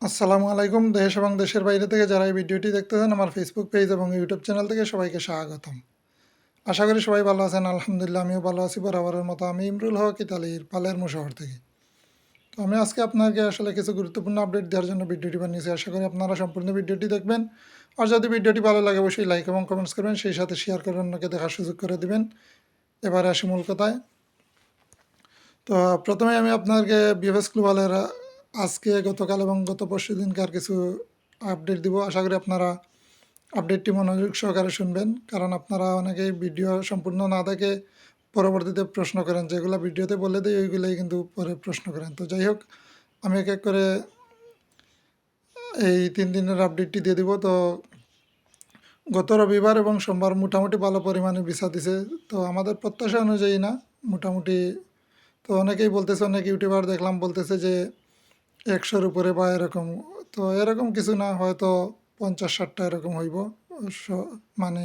আসসালামু আলাইকুম। দেশ এবং দেশের বাইরে থেকে যারা এই ভিডিওটি দেখতেছেন আমার ফেসবুক পেজ এবং ইউটিউব চ্যানেল থেকে সবাইকে স্বাগতম। আশা করি সবাই ভালো আছেন। আলহামদুলিল্লাহ আমিও ভালো আছি বরাবরের মতো। আমি ইমরুল হক ইতালির পালেরমো শহর থেকে। তো আমি আজকে আপনাকে আসলে কিছু গুরুত্বপূর্ণ আপডেট দেওয়ার জন্য ভিডিওটি বানিয়েছি। আশা করি আপনারা সম্পূর্ণ ভিডিওটি দেখবেন। আর যদি ভিডিওটি ভালো লাগে অবশ্যই লাইক এবং কমেন্টস করবেন, সেই সাথে শেয়ার করে অন্যকে দেখার সুযোগ করে দিবেন। এবারে আসি মূল কথায়। তো প্রথমে আমি আপনাকে বিএফএস গ্লোবালের আজকে গতকাল এবং গত পরশু দিনকার কিছু আপডেট দিব। আশা করি আপনারা আপডেটটি মনোযোগ সহকারে শুনবেন, কারণ আপনারা অনেকেই ভিডিও সম্পূর্ণ না দেখে পরবর্তীতে প্রশ্ন করেন, যেগুলো ভিডিওতে বলে দিই ওইগুলোই কিন্তু পরে প্রশ্ন করেন। তো যাই হোক, আমি এক এক করে এই 3 দিনের আপডেটটি দিয়ে দিব। তো গত রবিবার এবং সোমবার মোটামুটি ভালো পরিমাণে ভিসা দিছে। তো আমাদের প্রত্যাশা অনুযায়ী না, মোটামুটি। তো অনেকেই বলতেছে, অনেক ইউটিউবার দেখলাম বলতেছে যে 100-র উপরে বা এরকম। তো এরকম কিছু না, হয়তো 50-60টা এরকম হইব, মানে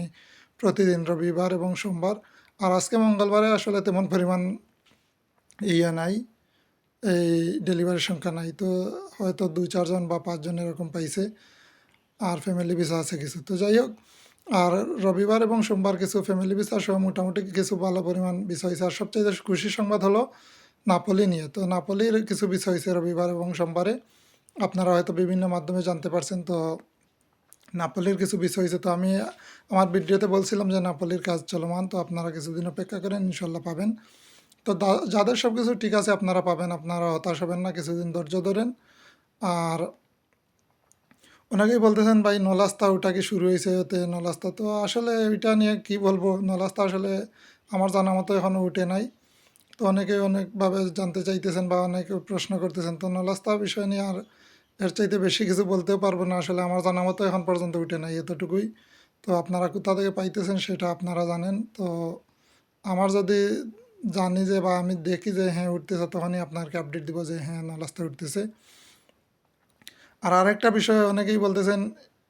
প্রতিদিন রবিবার এবং সোমবার। আর আজকে মঙ্গলবারে আসলে তেমন পরিমাণ নাই, এই ডেলিভারির সংখ্যা নাই। তো হয়তো 2-4 জন বা 5 জন এরকম পাইছে, আর ফ্যামিলি ভিসা আছে কিছু। তো যাই হোক, আর রবিবার এবং সোমবার কিছু ফ্যামিলি ভিসা সহ মোটামুটি কিছু ভালো পরিমাণ বিষয় হয়েছে। আর সবচেয়ে খুশির সংবাদ হলো নাপোলি নিয়ে। তো নাপোলির কিছু বিষয় হয়েছে রবিবার এবং সোমবারে, আপনারা হয়তো বিভিন্ন মাধ্যমে জানতে পারছেন। তো নাপোলির কিছু বিষয় হয়েছে। তো আমি আমার ভিডিওতে বলছিলাম যে নাপোলির কাজ চলমান, তো আপনারা কিছুদিন অপেক্ষা করেন, ইনশাল্লাহ পাবেন। তো যাদের সব কিছু ঠিক আছে আপনারা পাবেন, আপনারা হতাশ হবেন না, কিছুদিন ধৈর্য ধরেন। আর অনেকেই বলতেছেন ভাই নলাস্তা ওটা কি শুরু হয়েছে ওতে নলাস্তা। তো আসলে ওইটা নিয়ে কি বলবো, নলাস্তা আসলে আমার জানা মতো এখনও উঠে নাই। তো অনেকে অনেকভাবে জানতে চাইতেছেন বা অনেকে প্রশ্ন করতেছেন। তো নলাস্তা বিষয় নিয়ে আর এর চাইতে বেশি কিছু বলতেও পারবো না, আসলে আমার জানা মতো এখন পর্যন্ত উঠে নাই, এতটুকুই। তো আপনারা কোথা থেকে পাইতেছেন সেটা আপনারা জানেন। তো আমার যদি জানি যে বা আমি দেখি যে হ্যাঁ উঠতেছে, তখনই আপনাকে আপডেট দিব যে হ্যাঁ নলাস্তা উঠতেছে। আর আরেকটা বিষয়, অনেকেই বলতেছেন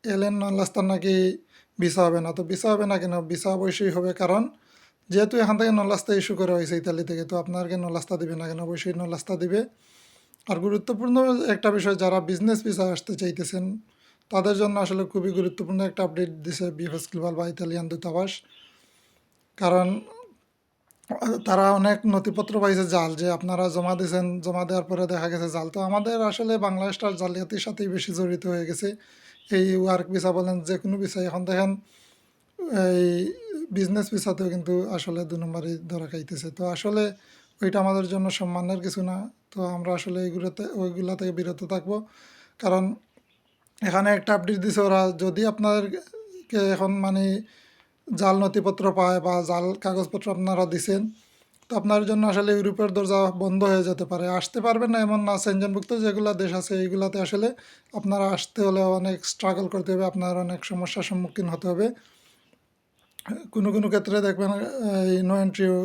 এলেন নলাস্তার নাকি ভিসা হবে না। তো ভিসা হবে না কেন? ভিসা অবশ্যই হবে, কারণ যেহেতু এখান থেকে নলাস্তা ইস্যু করা হয়েছে ইতালি থেকে, তো আপনাকে নলাস্তা দিবে না কেন? অবশ্যই নলাস্তা দিবে। আর গুরুত্বপূর্ণ একটা বিষয়, যারা বিজনেস ভিসা আসতে চাইতেছেন তাদের জন্য আসলে খুবই গুরুত্বপূর্ণ একটা আপডেট দিছে বিএফএস গ্লোবাল বা ইতালিয়ান দূতাবাস। কারণ তারা অনেক নথিপত্র পাইছে জাল, যে আপনারা জমা দিয়েছেন, জমা দেওয়ার পরে দেখা গেছে জাল। তো আমাদের আসলে বাংলাদেশটার জালিয়াতির সাথেই বেশি জড়িত হয়ে গেছে। এই ওয়ার্ক ভিসা বলেন, যে কোনো ভিসা এখন দেখেন, এই বিজনেস ভিসাতেও কিন্তু আসলে 2 নম্বরই ধরা খাইতেছে। তো আসলে ওইটা আমাদের জন্য সম্মানের কিছু না। তো আমরা আসলে ওইগুলা থেকে বিরত থাকবো। কারণ এখানে একটা আপডেট দিছে ওরা, যদি আপনাদেরকে এখন মানে জাল নথিপত্র পায় বা জাল কাগজপত্র আপনারা দিছেন, তো আপনার জন্য আসলে ইউরোপের দরজা বন্ধ হয়ে যেতে পারে, আসতে পারবেন না এমন না। সেনজনভুক্ত যেগুলো দেশ আছে এইগুলাতে আসলে আপনারা আসতে হলে অনেক স্ট্রাগল করতে হবে, আপনার অনেক সমস্যার সম্মুখীন হতে হবে। কোনো কোনো ক্ষেত্রে দেখবেন এই নো এন্ট্রিও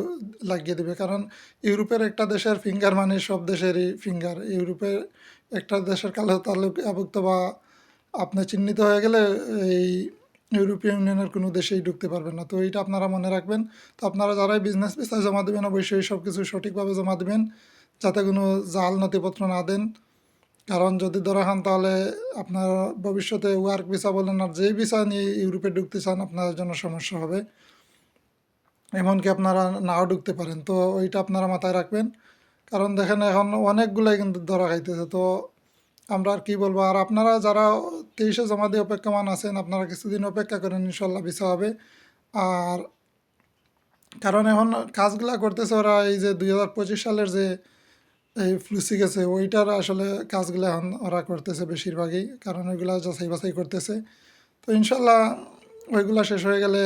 লাগিয়ে দেবে, কারণ ইউরোপের একটা দেশের ফিঙ্গার মানে সব দেশেরই ফিঙ্গার। ইউরোপের একটা দেশের কালো তালুকভুক্ত বা আপনি চিহ্নিত হয়ে গেলে এই ইউরোপীয় ইউনিয়নের কোনো দেশেই ঢুকতে পারবেন না। তো এইটা আপনারা মনে রাখবেন। তো আপনারা যারাই বিজনেস ভিসায় জমা দেবেন অবশ্যই সব কিছু সঠিকভাবে জমা দেবেন, যাতে কোনো জাল নথিপত্র না দেন। কারণ যদি ধরা খান তাহলে আপনার ভবিষ্যতে ওয়ার্ক ভিসা বলেন আর যেই ভিসা নিয়ে ইউরোপে ঢুকতে চান আপনাদের জন্য সমস্যা হবে, এমনকি আপনারা নাও ঢুকতে পারেন। তো ওইটা আপনারা মাথায় রাখবেন। কারণ দেখেন এখন অনেকগুলাই কিন্তু ধরা খাইতেছে। তো আমরা আর কী বলবো। আর আপনারা যারা 23-এ জমা দিয়ে অপেক্ষমান আছেন, আপনারা কিছুদিন অপেক্ষা করেন, ইনশাল্লাহ ভিসা হবে। আর কারণ এখন কাজগুলা করতেছে ওরা, এই যে 2025 সালের যে এই ফ্লুসি গেছে ওইটার আসলে কাজগুলো এখন ওরা করতেছে বেশিরভাগই, কারণ ওইগুলা যাচাই বাছাই করতেছে। তো ইনশাল্লাহ ওইগুলা শেষ হয়ে গেলে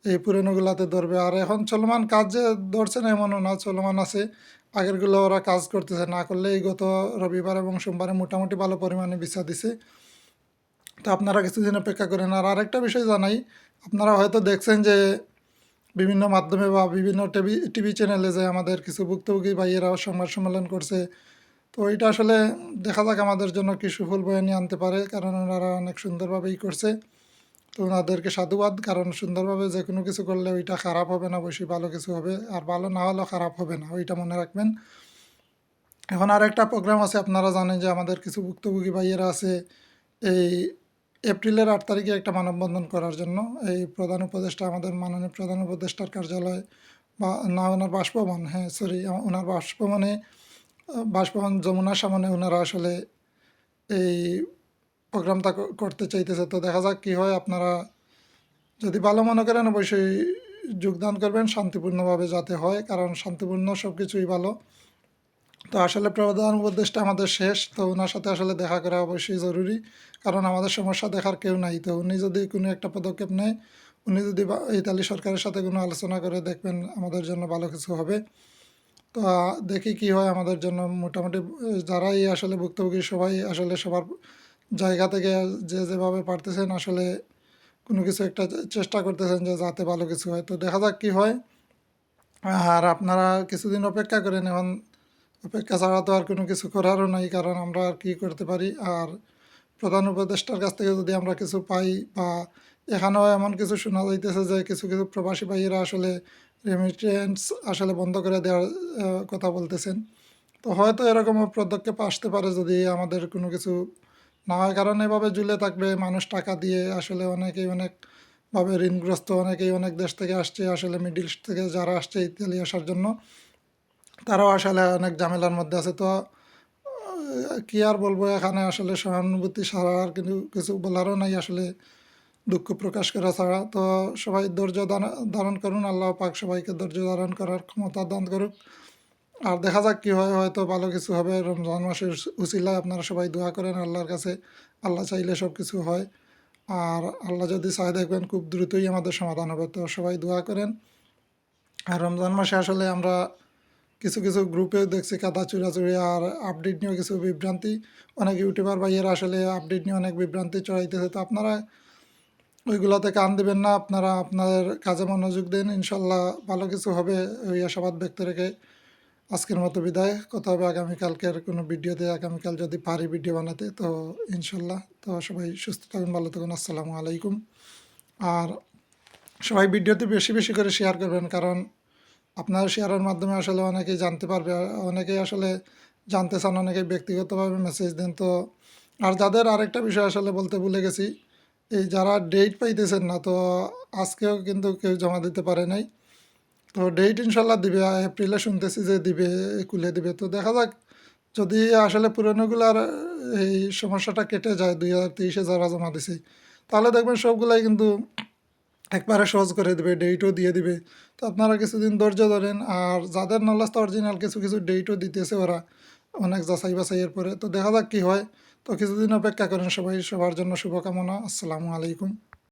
এই পুরনোগুলাতে ধরবে। আর এখন চলমান কাজ যে ধরছে না এমনও না, চলমান আছে। আগেরগুলো ওরা কাজ করতেছে, না করলে এই গত রবিবার এবং সোমবারে মোটামুটি ভালো পরিমাণে ভিসা দিছে। তো আপনারা কিছুদিন অপেক্ষা করেন। আর আরেকটা বিষয় জানাই, আপনারা হয়তো দেখছেন যে বিভিন্ন মাধ্যমে বা বিভিন্ন টিভি টিভি চ্যানেলে যে আমাদের কিছু ভুক্তভোগী ভাইয়েরাও সংবাদ সম্মেলন করছে। তো এটা আসলে দেখা যাক আমাদের জন্য কি সুফল বয়ে নিয়ে আনতে পারে, কারণ ওনারা অনেক সুন্দরভাবেই করছে। তো ওনাদেরকে সাধুবাদ, কারণ সুন্দরভাবে যে কোনো কিছু করলে ওইটা খারাপ হবে না, অবশ্যই ভালো কিছু হবে। আর ভালো না হলেও খারাপ হবে না, ওইটা মনে রাখবেন। এখন আরেকটা প্রোগ্রাম আছে, আপনারা জানেন যে আমাদের কিছু ভুক্তভোগী ভাইয়েরা আছে এই এপ্রিলের 8 তারিখে একটা মানববন্ধন করার জন্য এই প্রধান উপদেষ্টা, আমাদের মাননীয় প্রধান উপদেষ্টার কার্যালয় বা না ওনার বাসভবন, হ্যাঁ সরি, ওনার বাসভবনে, বাসভবন যমুনার সামনে ওনারা আসলে এই প্রোগ্রামটা করতে চাইতেছে। তো দেখা যাক কী হয়। আপনারা যদি ভালো মনে করেন অবশ্যই যোগদান করবেন শান্তিপূর্ণভাবে যাতে হয়, কারণ শান্তিপূর্ণ সব কিছুই ভালো। তো আসলে প্রধান উপদেষ্টা আমাদের শেষ, তো ওনার সাথে আসলে দেখা করা অবশ্যই জরুরি, কারণ আমাদের সমস্যা দেখার কেউ নাই। তো উনি যদি কোনো একটা পদক্ষেপ নেয়, উনি যদি ইতালি সরকারের সাথে কোনো আলোচনা করে, দেখবেন আমাদের জন্য ভালো কিছু হবে। তো দেখি কি হয় আমাদের জন্য। মোটামুটি যারাই আসলে ভুক্তভোগী সবাই আসলে সবার জায়গা থেকে যে যেভাবে পারতেছেন আসলে কোনো কিছু একটা চেষ্টা করতেছেন যে যাতে ভালো কিছু হয়। তো দেখা যাক কি হয়। আর আপনারা কিছুদিন অপেক্ষা করেন। এখন অপেক্ষা ছাড়া তো আর কোনো কিছু করারও নাই, কারণ আমরা আর কী করতে পারি। আর প্রধান উপদেষ্টার কাছ থেকে যদি আমরা কিছু পাই, বা এখানেও এমন কিছু শোনা যাইতেছে যে কিছু কিছু প্রবাসী ভাইয়েরা আসলে রেমিটেন্স আসলে বন্ধ করে দেওয়ার কথা বলতেছেন। তো হয়তো এরকমও পদক্ষেপ আসতে পারে যদি আমাদের কোনো কিছু না হয়, কারণ এভাবে ঝুলে থাকবে মানুষ টাকা দিয়ে। আসলে অনেকেই অনেকভাবে ঋণগ্রস্ত, অনেকেই অনেক দেশ থেকে আসছে, আসলে মিডিল ইস্ট থেকে যারা আসছে ইতালি আসার জন্য, তারাও আসলে অনেক ঝামেলার মধ্যে আছে। তো কি আর বলবো, এখানে আসলে সহানুভূতি ছাড়া আর কিন্তু কিছু বলারও নাই, আসলে দুঃখ প্রকাশ করা ছাড়া। তো সবাই ধৈর্য ধারণ করুন, আল্লাহ পাক সবাইকে ধৈর্য ধারণ করার ক্ষমতা দান করুক। আর দেখা যাক কী হয়, হয়তো ভালো কিছু হবে। রমজান মাসের উসিলায় আপনারা সবাই দোয়া করেন আল্লাহর কাছে। আল্লাহ চাইলে সব কিছু হয়। আর আল্লাহ যদি চায় দেখবেন খুব দ্রুতই আমাদের সমাধান হবে। তো সবাই দোয়া করেন। আর রমজান মাসে আসলে আমরা কিছু কিছু গ্রুপেও দেখছি কাদা চুরাচুরি আর আপডেট নিয়েও কিছু বিভ্রান্তি, অনেক ইউটিউবার ভাইয়েরা আসলে আপডেট নিয়ে অনেক বিভ্রান্তি চড়াইতেছে। তো আপনারা ওইগুলোতে কান দেবেন না, আপনারা আপনাদের কাজে মনোযোগ দিন, ইনশাল্লাহ ভালো কিছু হবে ওই আশাবাদ ব্যক্ত রেখে আজকের মতো বিদায়। কথা হবে আগামীকালকের কোনো ভিডিওতে, আগামীকাল যদি পারি ভিডিও বানাতে, তো ইনশাল্লাহ। তো সবাই সুস্থ থাকুন, ভালো থাকুন, আসসালামু আলাইকুম। আর সবাই ভিডিওতে বেশি বেশি করে শেয়ার করবেন, কারণ আপনার শেয়ারের মাধ্যমে আসলে অনেকেই জানতে পারবে। অনেকেই আসলে জানতে চান, অনেকেই ব্যক্তিগতভাবে মেসেজ দেন। তো আর যাদের আরেকটা বিষয় আসলে বলতে ভুলে গেছি, এই যারা ডেট পাইতেছেন না, তো আজকেও কিন্তু কেউ জমা দিতে পারে নাই। তো ডেট ইনশাল্লাহ দিবে, এপ্রিলে শুনতেছি যে দিবে, খুলে দিবে। তো দেখা যাক, যদি আসলে পুরনোগুলার এই সমস্যাটা কেটে যায়, 2023-এ যারা জমা দিছে, তাহলে দেখবেন সবগুলাই কিন্তু একবারে সহজ করে দেবে, ডেটও দিয়ে দিবে। তো আপনারা কিছুদিন ধৈর্য ধরেন। আর যাদের নলেজটা অরিজিনাল, কিছু কিছু ডেটও দিতেছে ওরা অনেক যাচাই বাছাইয়ের পরে। তো দেখা যাক কী হয়। তো কিছুদিন অপেক্ষা করেন সবাই। সবার জন্য শুভকামনা। আসসালামু আলাইকুম।